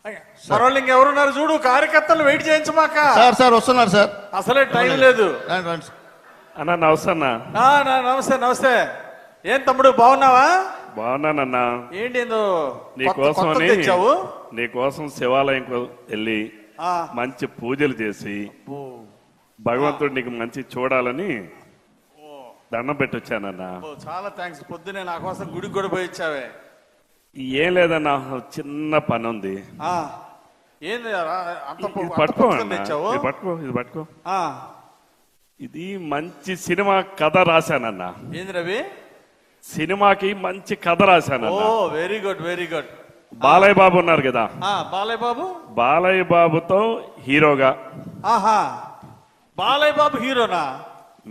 మరోళ్ళు ఇంకెవరున్నారు చూడు, కార్యకర్తలు వెయిట్ చేయించమాక. సార్ వస్తున్నారు సార్. అసలే టైం లేదు. అన్న నమస్తే అన్న. నమస్తే నమస్తే. ఏం తమ్ముడు బాగున్నావా? బాగున్నానన్నా. ఏంటి నీకోసమని నీకోసం శివాలయం వెళ్ళి మంచి పూజలు చేసి భగవంతుడు నీకు మంచి చూడాలని దండం పెట్టొచ్చానన్నా. చాలా థ్యాంక్స్. పొద్దునే నా కోసం గుడికి కూడా పోయి ఇచ్చావే. ఏం లేదన్నా, చిన్న పని ఉంది. ఏంది పట్టుకో ఇది పట్టుకో. ఇది మంచి సినిమా కథ రాశానన్నా. ఏంది రవి? సినిమాకి మంచి కథ రాశానన్నా. Very good very good. Balayya Babu ఉన్నారు కదా, బాలయ్య బాబుతో హీరోగా. బాలయ్య బాబు హీరోనా?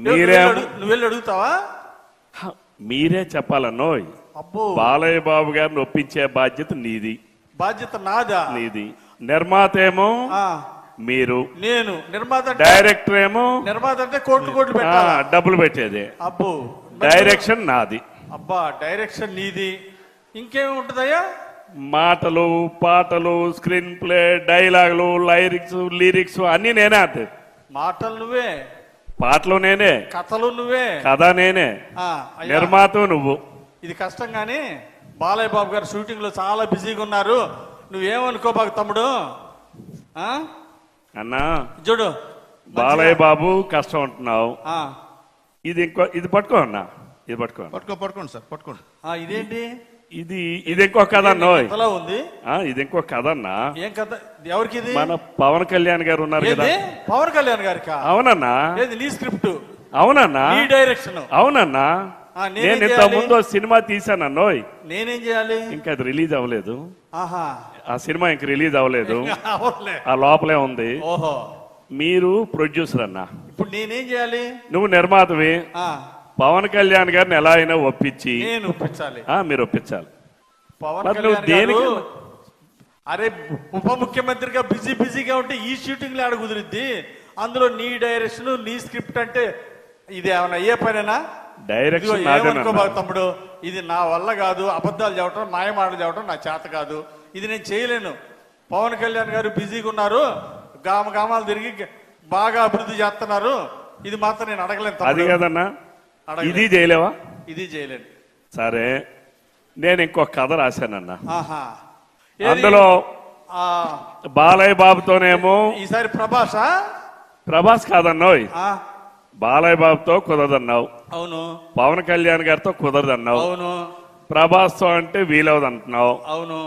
నువ్వు వెళ్ళి అడుగుతావా? మీరే చెప్పాలన్నోయ్. బాలయ్య బాబు గారిని ఒప్పించే బాధ్యత నీది. బాధ్యత నాదా? నీది. నిర్మాత ఏమో మీరు, నేను నిర్మాత. డైరెక్టర్ ఏమో, నిర్మాత అంటే కోట్లు డబ్బులు పెట్టేది. అబ్బో, డైరెక్షన్ నాది. అబ్బా, డైరెక్షన్ నీది. ఇంకేమి ఉంటుందయ్యా? మాటలు, పాటలు, స్క్రీన్ ప్లే, డైలాగులు, లిరిక్స్ అన్ని నేనే. అంటే మాటలు నువ్వే, పాటలు నేనే, కథలు నువ్వే, కథ నేనే, నిర్మాత నువ్వు. ఇది కష్టం కానీ బాలయ్య బాబు గారు షూటింగ్ లో చాలా బిజీగా ఉన్నారు. నువ్వేమనుకోబాకు తమ్ముడు. అన్నా చూడు, బాలయ్య బాబు కష్టం అంటున్నావు. ఇది పట్టుకో అన్నా, ఇది పట్టుకోండి సార్, పట్టుకోండి. ఇదేంటి? ఇది ఇంకో కథ అన్నా. ఉంది ఇది ఇంకో కథ అన్నా. ఏం కథ? ఎవరికి? మన పవన్ కళ్యాణ్ గారు ఉన్నారు కదా. పవన్ కళ్యాణ్ గారికి? అవునన్నా. నీ స్క్రిప్ట్? అవునన్నా. నీ డైరెక్షన్? అవునన్నా. నేను ఇంత ముందు సినిమా తీసానన్నోయ్. నేనేం చేయాలి? ఇంకా అది రిలీజ్ అవ్వలేదు. ఆ సినిమా ఇంక రిలీజ్ అవ్వలేదు, ఆ లోపలే ఉంది. ఓహో, మీరు ప్రొడ్యూసర్ అన్నా. ఇప్పుడు నేనేం చేయాలి? నువ్వు నిర్మాతవి. పవన్ కళ్యాణ్ గారిని ఎలా అయినా ఒప్పించి నేను ఒప్పించాలి. మీరు ఒప్పించాలి. పవన్ కళ్యాణ్ దేనికి? అరే, ఉప ముఖ్యమంత్రిగా బిజీగా ఉంటే ఈ షూటింగ్ లో ఆడ కుదిరిద్ది. అందులో నీ డైరెక్షన్, నీ స్క్రిప్ట్ అంటే ఇది ఏమన్నా అయ్యే పనేనా? డైరెక్షన్ తమ్ముడు, ఇది నా వల్ల కాదు. అబద్ధాలు చెప్పడం, మాయమాటలు చెప్పడం నా చేత కాదు. ఇది నేను చేయలేను. పవన్ కళ్యాణ్ గారు బిజీగా ఉన్నారు, గామాలు తిరిగి బాగా అభివృద్ధి చేస్తున్నారు. ఇది మాత్రం నేను అడగలేను. అది కాదన్నా, ఇది చేయలేవా? ఇది చేయలేను. సరే, నేను ఇంకో కథ రాశానన్నా. అందులో బాలయ్య బాబుతోనేమో ఈసారి ప్రభాస్ కాదన్నావు. బాలయ్య బాబుతో కుదరదన్నావు. అవును. పవన్ కళ్యాణ్ గారితో కుదరదన్నావు. అవును. ప్రభాస్ తో అంటే వీలవదు అంటున్నావు. అవును.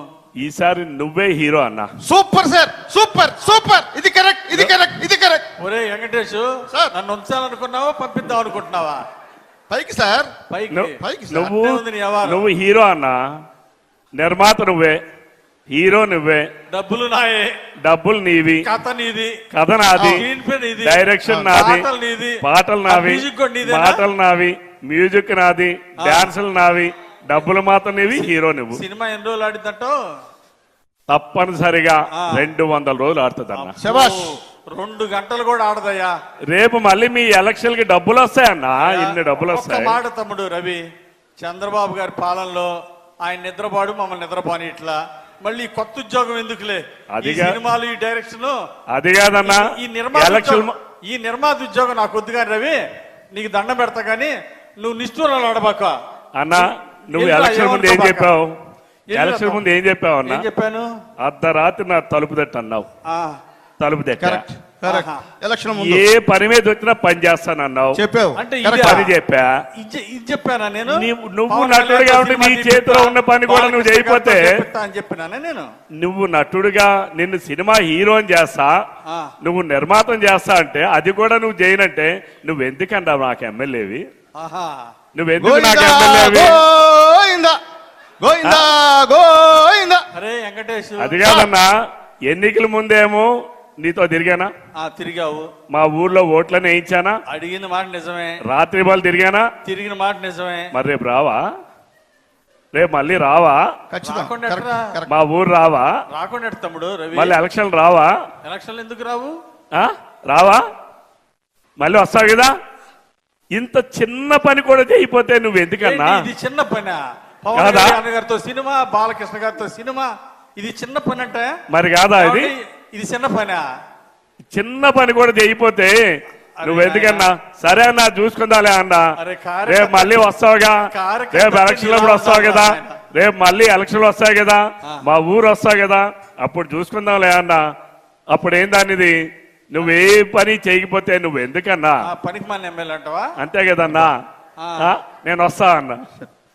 ఈసారి నువ్వే హీరో అన్నా. Super sir, super super. ఇది కరెక్ట్. ఒరే వెంకటేష్, నన్ను ఉంచాలనుకున్నావా, పంపిద్దాం అనుకుంటున్నావా? పైకి సార్, నువ్వు హీరో అన్నా. నిర్మాత నువ్వే, హీరో నువ్వే, డబ్బులు నీవి, కథ నాది, డైరెక్షన్ నాది, పాటలు నావి, మ్యూజిక్ నాది, డాన్సులు నావి, డబ్బులు మాత్రం నీవి, హీరో నువ్వు. సినిమా ఎన్ని రోజులు ఆడిందంటో? తప్పనిసరిగా 200 రోజులు ఆడుతుందన్నా. 2 గంటలు కూడా ఆడదయ్యా. రేపు మళ్ళీ మీ ఎలక్షన్ కి డబ్బులు వస్తాయన్నా. ఇన్ని డబ్బులు వస్తాయి. మాట తమ్ముడు రవి, చంద్రబాబు గారి పాలనలో ఆయన నిద్రపాడు, మమ్మల్ని నిద్రపోని. ఇట్లా మళ్ళీ కొత్త ఉద్యోగం ఎందుకులే? సినిమాలు, ఈ డైరెక్షన్, అది కాదన్నా. ఈ నిర్మాత ఉద్యోగం నాకు వద్దు కానీ రవి, నీకు దండం పెడతా గానీ నువ్వు నిష్ఠూరాలు ఆడబాక అన్నా. నువ్వు ఎలక్షన్ ముందు ఏం చెప్పావు? అన్నా? చెప్పాను, అర్ధరాత్రి నా తలుపు తట్టు అన్నావు. తలుపు తట్ట ఏ పని మీద వచ్చినా పని చేస్తానన్నావు. చెప్పావు. అంటే పని చెప్పానా నేను? నువ్వు నటుడుగా ఉంటే నీ చేతిలో ఉన్న పని కూడా నువ్వు చేయకపోతే చెప్పినానే నేను. నువ్వు నటుడుగా నిన్ను సినిమా హీరోని చేస్తా, నువ్వు నిర్మాతం చేస్తా అంటే అది కూడా నువ్వు చేయనంటే నువ్వెందుకన్నా నాకు ఎమ్మెల్యేవి? నువ్వెందుకు నాకు ఎమ్మెల్యేవి? అది కాదన్నా, ఎన్నికల ముందేమో నీతో తిరిగానా? తిరిగావు. మా ఊర్లో ఓట్లని వేయించానా? అడిగిన మాట నిజమే. రాత్రి బాల్ తిరిగానా? తిరిగిన మాట నిజమే. మరి రేపు రావా? రేపు మళ్ళీ రావా? మా ఊరు రావా? రాకుండా తమ్ముడు రవి, మళ్ళీ ఎలక్షన్ రావా? ఎలక్షన్లు ఎందుకు రావు? రావా? మళ్ళీ వస్తావు కదా. ఇంత చిన్న పని కూడా చేయకపోతే నువ్వు ఎందుకన్నా? ఇది చిన్న పని. పవన్ కళ్యాణ్ గారితో సినిమా, బాలకృష్ణ గారితో సినిమా, ఇది చిన్న పని అంటే మరి కాదా ఇది ఇది చిన్న పనా? చిన్న పని కూడా చేయకపోతే నువ్వు ఎందుకన్నా సరే అన్నా చూసుకుందాలే అన్నా అరే కార్యకర్త- రేపు మళ్ళీ వస్తావుగా కార్యకర్త రేపు ఎలక్షన్ లో కూడా వస్తావు కదా రేపు మళ్ళీ ఎలక్షన్లు వస్తాయి కదా మా ఊరు వస్తావు కదా అప్పుడు చూసుకుందాంలే అన్నా అప్పుడు ఏం దానిది నువ్వే పని చేయకపోతే నువ్వు ఎందుకన్నా పనికి మన ఎమ్మెల్యే అంటావా? అంతే కదన్నా నేను వస్తా అన్నా